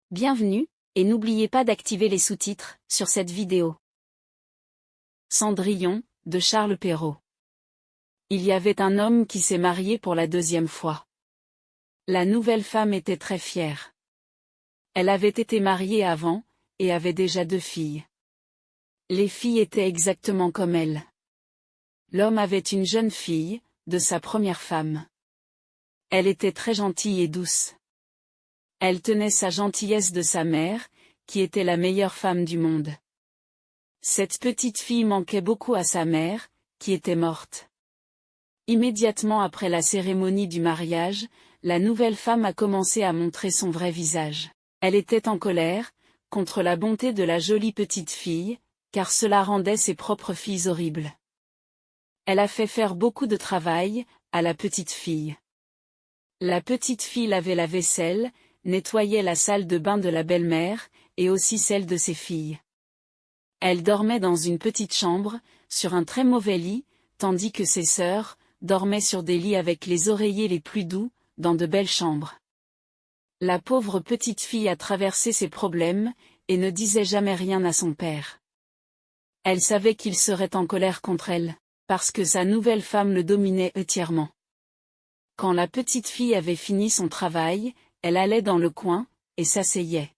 Bienvenue, et n'oubliez pas d'activer les sous-titres sur cette vidéo. Cendrillon, de Charles Perrault. Il y avait un homme qui s'est marié pour la deuxième fois. La nouvelle femme était très fière. Elle avait été mariée avant, et avait déjà 2 filles. Les filles étaient exactement comme elle. L'homme avait une jeune fille, de sa première femme. Elle était très gentille et douce. Elle tenait sa gentillesse de sa mère, qui était la meilleure femme du monde. Cette petite fille manquait beaucoup à sa mère, qui était morte. Immédiatement après la cérémonie du mariage, la nouvelle femme a commencé à montrer son vrai visage. Elle était en colère, contre la bonté de la jolie petite fille, car cela rendait ses propres filles horribles. Elle a fait faire beaucoup de travail, à la petite fille. La petite fille lavait la vaisselle, nettoyait la salle de bain de la belle-mère, et aussi celle de ses filles. Elle dormait dans une petite chambre, sur un très mauvais lit, tandis que ses sœurs dormaient sur des lits avec les oreillers les plus doux, dans de belles chambres. La pauvre petite fille a traversé ses problèmes, et ne disait jamais rien à son père. Elle savait qu'il serait en colère contre elle, parce que sa nouvelle femme le dominait entièrement. Quand la petite fille avait fini son travail, elle allait dans le coin, et s'asseyait.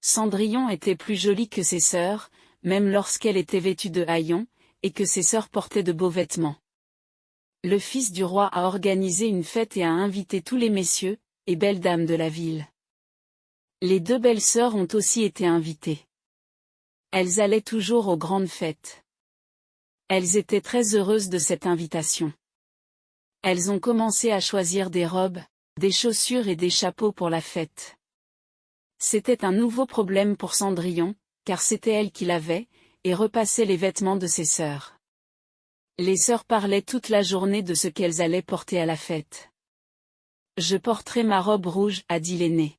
Cendrillon était plus jolie que ses sœurs, même lorsqu'elle était vêtue de haillons, et que ses sœurs portaient de beaux vêtements. Le fils du roi a organisé une fête et a invité tous les messieurs et belles dames de la ville. Les 2 belles sœurs ont aussi été invitées. Elles allaient toujours aux grandes fêtes. Elles étaient très heureuses de cette invitation. Elles ont commencé à choisir des robes, des chaussures et des chapeaux pour la fête. C'était un nouveau problème pour Cendrillon, car c'était elle qui lavait, et repassait les vêtements de ses sœurs. Les sœurs parlaient toute la journée de ce qu'elles allaient porter à la fête. Je porterai ma robe rouge, a dit l'aînée.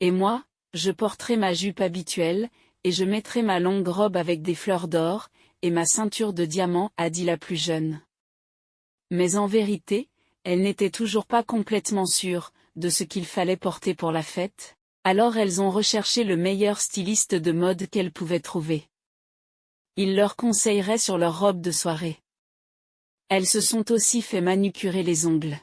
Et moi, je porterai ma jupe habituelle, et je mettrai ma longue robe avec des fleurs d'or, et ma ceinture de diamants, a dit la plus jeune. Mais en vérité, elles n'étaient toujours pas complètement sûres de ce qu'il fallait porter pour la fête, alors elles ont recherché le meilleur styliste de mode qu'elles pouvaient trouver. Il leur conseillerait sur leur robe de soirée. Elles se sont aussi fait manucurer les ongles.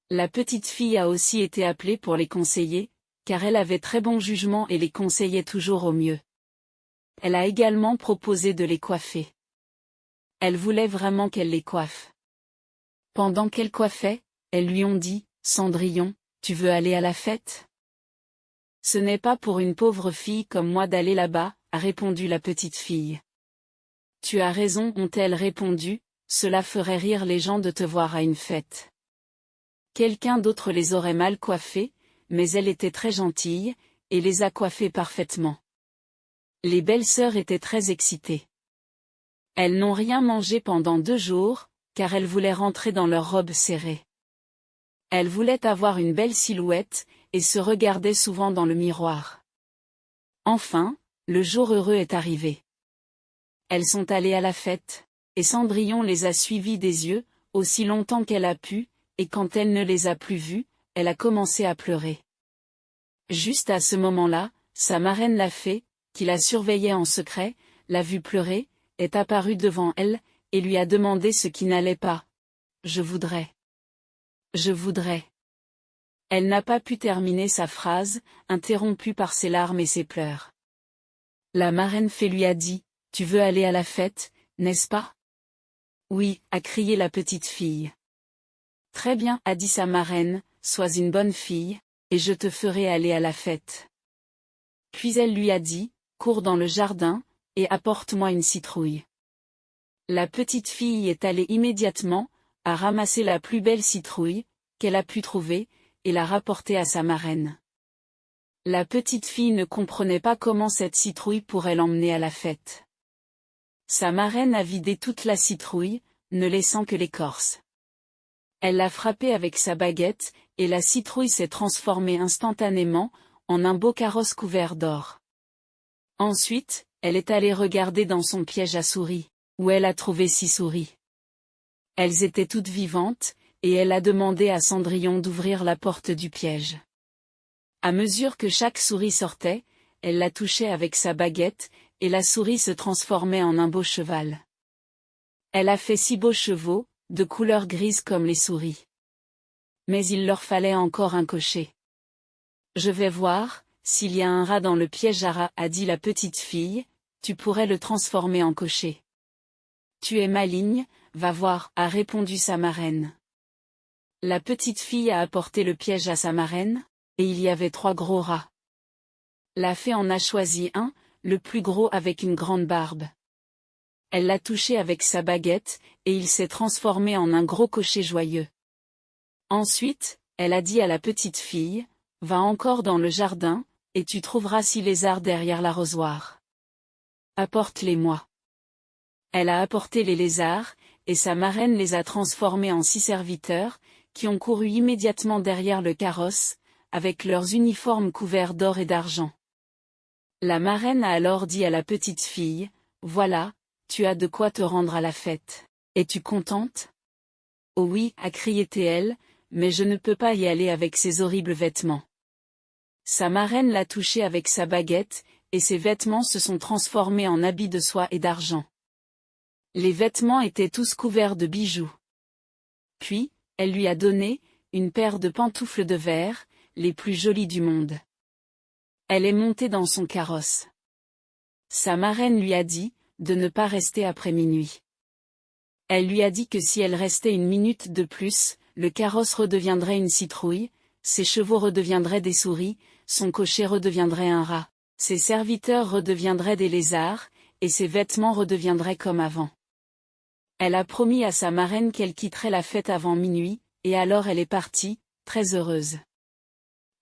La petite fille a aussi été appelée pour les conseiller, car elle avait très bon jugement et les conseillait toujours au mieux. Elle a également proposé de les coiffer. Elle voulait vraiment qu'elle les coiffe. Pendant qu'elle coiffait, elles lui ont dit, « Cendrillon, tu veux aller à la fête ? » « Ce n'est pas pour une pauvre fille comme moi d'aller là-bas, » a répondu la petite fille. « Tu as raison, » ont-elles répondu, « cela ferait rire les gens de te voir à une fête. » Quelqu'un d'autre les aurait mal coiffées, mais elle était très gentille, et les a coiffées parfaitement. Les belles sœurs étaient très excitées. Elles n'ont rien mangé pendant 2 jours, car elles voulaient rentrer dans leurs robes serrées. Elles voulaient avoir une belle silhouette, et se regardaient souvent dans le miroir. Enfin, le jour heureux est arrivé. Elles sont allées à la fête, et Cendrillon les a suivies des yeux, aussi longtemps qu'elle a pu, et quand elle ne les a plus vues, elle a commencé à pleurer. Juste à ce moment-là, sa marraine la fée, qui la surveillait en secret, l'a vue pleurer, est apparue devant elle, et lui a demandé ce qui n'allait pas. « Je voudrais. Je voudrais. » Elle n'a pas pu terminer sa phrase, interrompue par ses larmes et ses pleurs. La marraine fée lui a dit, « Tu veux aller à la fête, n'est-ce pas ? » « Oui, » a crié la petite fille. « Très bien, » a dit sa marraine, « sois une bonne fille, et je te ferai aller à la fête. » Puis elle lui a dit, « Cours dans le jardin, et apporte-moi une citrouille. » La petite fille est allée immédiatement, a ramassé la plus belle citrouille qu'elle a pu trouver, et l'a rapportée à sa marraine. La petite fille ne comprenait pas comment cette citrouille pourrait l'emmener à la fête. Sa marraine a vidé toute la citrouille, ne laissant que l'écorce. Elle l'a frappée avec sa baguette, et la citrouille s'est transformée instantanément, en un beau carrosse couvert d'or. Ensuite, elle est allée regarder dans son piège à souris, où elle a trouvé 6 souris. Elles étaient toutes vivantes, et elle a demandé à Cendrillon d'ouvrir la porte du piège. À mesure que chaque souris sortait, elle la touchait avec sa baguette, et la souris se transformait en un beau cheval. Elle a fait 6 beaux chevaux, de couleur grise comme les souris. Mais il leur fallait encore un cocher. Je vais voir, s'il y a un rat dans le piège à rats, a dit la petite fille, tu pourrais le transformer en cocher. Tu es maligne, va voir, a répondu sa marraine. La petite fille a apporté le piège à sa marraine, et il y avait 3 gros rats. La fée en a choisi un, le plus gros avec une grande barbe. Elle l'a touché avec sa baguette, et il s'est transformé en un gros cocher joyeux. Ensuite, elle a dit à la petite fille, va encore dans le jardin, et tu trouveras 6 lézards derrière l'arrosoir. Apporte-les-moi. Elle a apporté les lézards, et sa marraine les a transformés en 6 serviteurs, qui ont couru immédiatement derrière le carrosse, avec leurs uniformes couverts d'or et d'argent. La marraine a alors dit à la petite fille, voilà, tu as de quoi te rendre à la fête. Es-tu contente? Oh oui, a crié-elle, mais je ne peux pas y aller avec ces horribles vêtements. Sa marraine l'a touchée avec sa baguette, et ses vêtements se sont transformés en habits de soie et d'argent. Les vêtements étaient tous couverts de bijoux. Puis, elle lui a donné une paire de pantoufles de verre, les plus jolies du monde. Elle est montée dans son carrosse. Sa marraine lui a dit de ne pas rester après minuit. Elle lui a dit que si elle restait une minute de plus, le carrosse redeviendrait une citrouille, ses chevaux redeviendraient des souris, son cocher redeviendrait un rat, ses serviteurs redeviendraient des lézards, et ses vêtements redeviendraient comme avant. Elle a promis à sa marraine qu'elle quitterait la fête avant minuit, et alors elle est partie, très heureuse.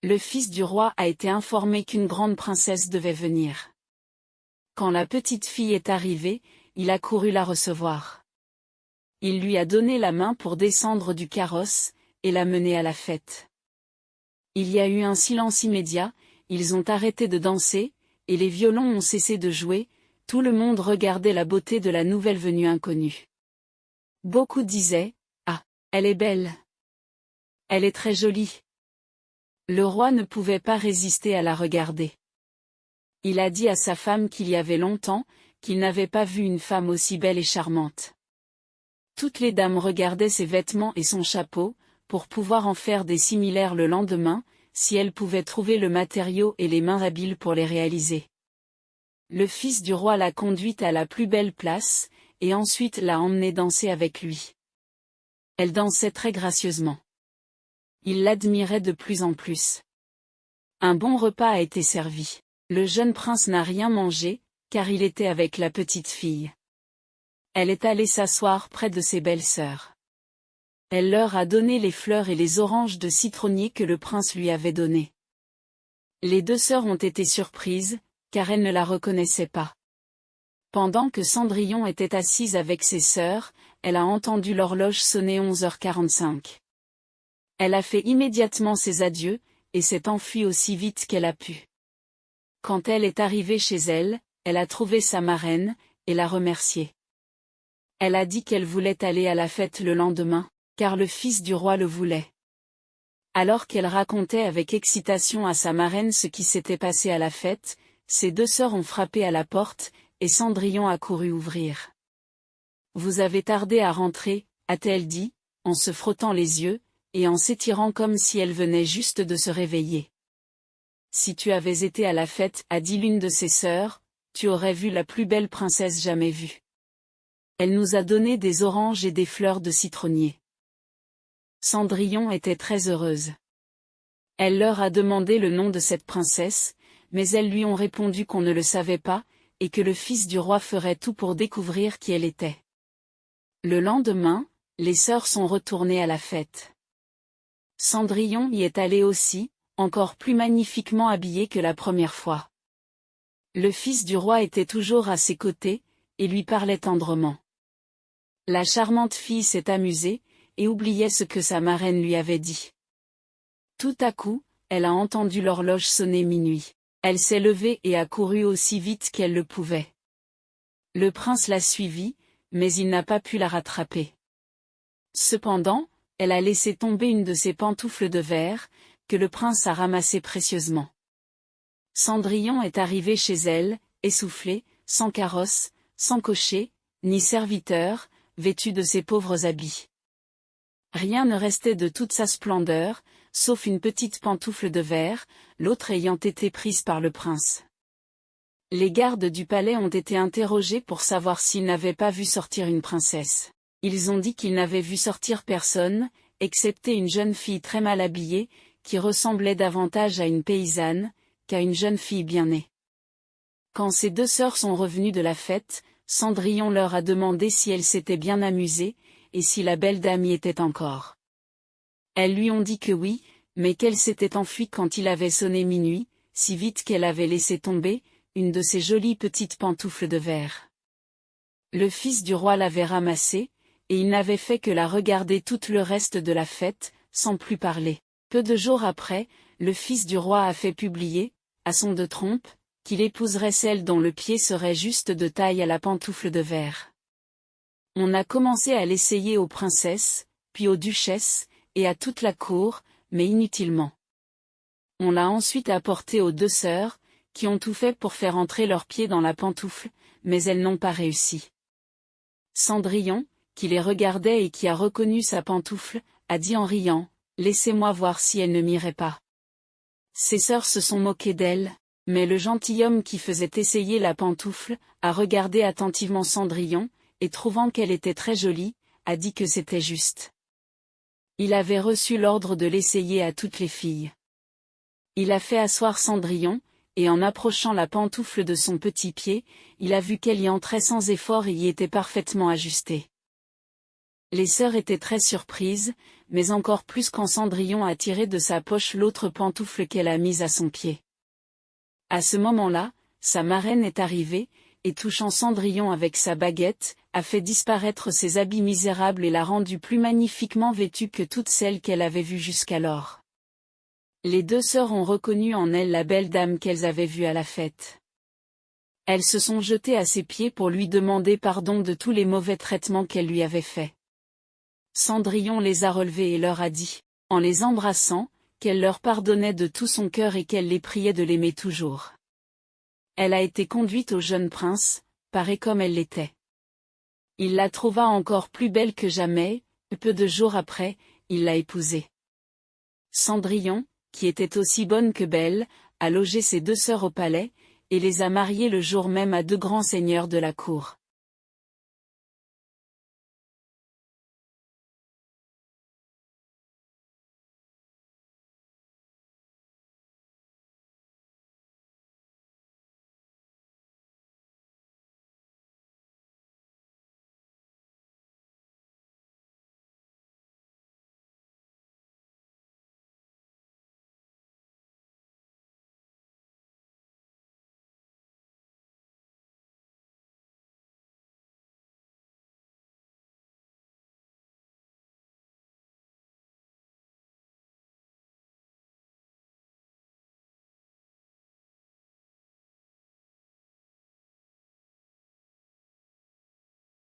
Le fils du roi a été informé qu'une grande princesse devait venir. Quand la petite fille est arrivée, il a couru la recevoir. Il lui a donné la main pour descendre du carrosse, et la mener à la fête. Il y a eu un silence immédiat, ils ont arrêté de danser, et les violons ont cessé de jouer, tout le monde regardait la beauté de la nouvelle venue inconnue. Beaucoup disaient, ah, elle est belle. Elle est très jolie. Le roi ne pouvait pas résister à la regarder. Il a dit à sa femme qu'il y avait longtemps, qu'il n'avait pas vu une femme aussi belle et charmante. Toutes les dames regardaient ses vêtements et son chapeau, pour pouvoir en faire des similaires le lendemain, si elles pouvaient trouver le matériau et les mains habiles pour les réaliser. Le fils du roi l'a conduite à la plus belle place, et ensuite l'a emmenée danser avec lui. Elle dansait très gracieusement. Il l'admirait de plus en plus. Un bon repas a été servi. Le jeune prince n'a rien mangé, car il était avec la petite fille. Elle est allée s'asseoir près de ses belles sœurs. Elle leur a donné les fleurs et les oranges de citronnier que le prince lui avait données. Les 2 sœurs ont été surprises, car elles ne la reconnaissaient pas. Pendant que Cendrillon était assise avec ses sœurs, elle a entendu l'horloge sonner 11h45. Elle a fait immédiatement ses adieux, et s'est enfuie aussi vite qu'elle a pu. Quand elle est arrivée chez elle, elle a trouvé sa marraine, et l'a remerciée. Elle a dit qu'elle voulait aller à la fête le lendemain, car le fils du roi le voulait. Alors qu'elle racontait avec excitation à sa marraine ce qui s'était passé à la fête, ses 2 sœurs ont frappé à la porte, et Cendrillon a couru ouvrir. « Vous avez tardé à rentrer, a-t-elle dit, en se frottant les yeux, et en s'étirant comme si elle venait juste de se réveiller. Si tu avais été à la fête, a dit l'une de ses sœurs, tu aurais vu la plus belle princesse jamais vue. Elle nous a donné des oranges et des fleurs de citronnier. Cendrillon était très heureuse. Elle leur a demandé le nom de cette princesse, mais elles lui ont répondu qu'on ne le savait pas, et que le fils du roi ferait tout pour découvrir qui elle était. Le lendemain, les sœurs sont retournées à la fête. Cendrillon y est allée aussi, encore plus magnifiquement habillée que la première fois. Le fils du roi était toujours à ses côtés, et lui parlait tendrement. La charmante fille s'est amusée, et oubliait ce que sa marraine lui avait dit. Tout à coup, elle a entendu l'horloge sonner minuit. Elle s'est levée et a couru aussi vite qu'elle le pouvait. Le prince l'a suivie, mais il n'a pas pu la rattraper. Cependant, elle a laissé tomber une de ses pantoufles de verre, que le prince a ramassées précieusement. Cendrillon est arrivé chez elle, essoufflé, sans carrosse, sans cocher, ni serviteur, vêtu de ses pauvres habits. Rien ne restait de toute sa splendeur, sauf une petite pantoufle de verre, l'autre ayant été prise par le prince. Les gardes du palais ont été interrogés pour savoir s'ils n'avaient pas vu sortir une princesse. Ils ont dit qu'ils n'avaient vu sortir personne, excepté une jeune fille très mal habillée, qui ressemblait davantage à une paysanne, qu'à une jeune fille bien née. Quand ces deux sœurs sont revenues de la fête, Cendrillon leur a demandé si elles s'étaient bien amusées, et si la belle dame y était encore. Elles lui ont dit que oui, mais qu'elle s'était enfuie quand il avait sonné minuit, si vite qu'elle avait laissé tomber une de ses jolies petites pantoufles de verre. Le fils du roi l'avait ramassée, et il n'avait fait que la regarder tout le reste de la fête, sans plus parler. Peu de jours après, le fils du roi a fait publier, à son de trompe, qu'il épouserait celle dont le pied serait juste de taille à la pantoufle de verre. On a commencé à l'essayer aux princesses, puis aux duchesses, et à toute la cour, mais inutilement. On l'a ensuite apporté aux deux sœurs, qui ont tout fait pour faire entrer leurs pieds dans la pantoufle, mais elles n'ont pas réussi. Cendrillon, qui les regardait et qui a reconnu sa pantoufle, a dit en riant, « Laissez-moi voir si elle ne m'irait pas. » Ses sœurs se sont moquées d'elle, mais le gentilhomme qui faisait essayer la pantoufle, a regardé attentivement Cendrillon, et trouvant qu'elle était très jolie, a dit que c'était juste. Il avait reçu l'ordre de l'essayer à toutes les filles. Il a fait asseoir Cendrillon, et en approchant la pantoufle de son petit pied, il a vu qu'elle y entrait sans effort et y était parfaitement ajustée. Les sœurs étaient très surprises, mais encore plus quand Cendrillon a tiré de sa poche l'autre pantoufle qu'elle a mise à son pied. À ce moment-là, sa marraine est arrivée, et touchant Cendrillon avec sa baguette, a fait disparaître ses habits misérables et l'a rendue plus magnifiquement vêtue que toutes celles qu'elle avait vues jusqu'alors. Les deux sœurs ont reconnu en elle la belle dame qu'elles avaient vue à la fête. Elles se sont jetées à ses pieds pour lui demander pardon de tous les mauvais traitements qu'elle lui avait faits. Cendrillon les a relevées et leur a dit, en les embrassant, qu'elle leur pardonnait de tout son cœur et qu'elle les priait de l'aimer toujours. Elle a été conduite au jeune prince, parée comme elle l'était. Il la trouva encore plus belle que jamais, peu de jours après, il l'a épousée. Cendrillon, qui était aussi bonne que belle, a logé ses deux sœurs au palais, et les a mariées le jour même à deux grands seigneurs de la cour.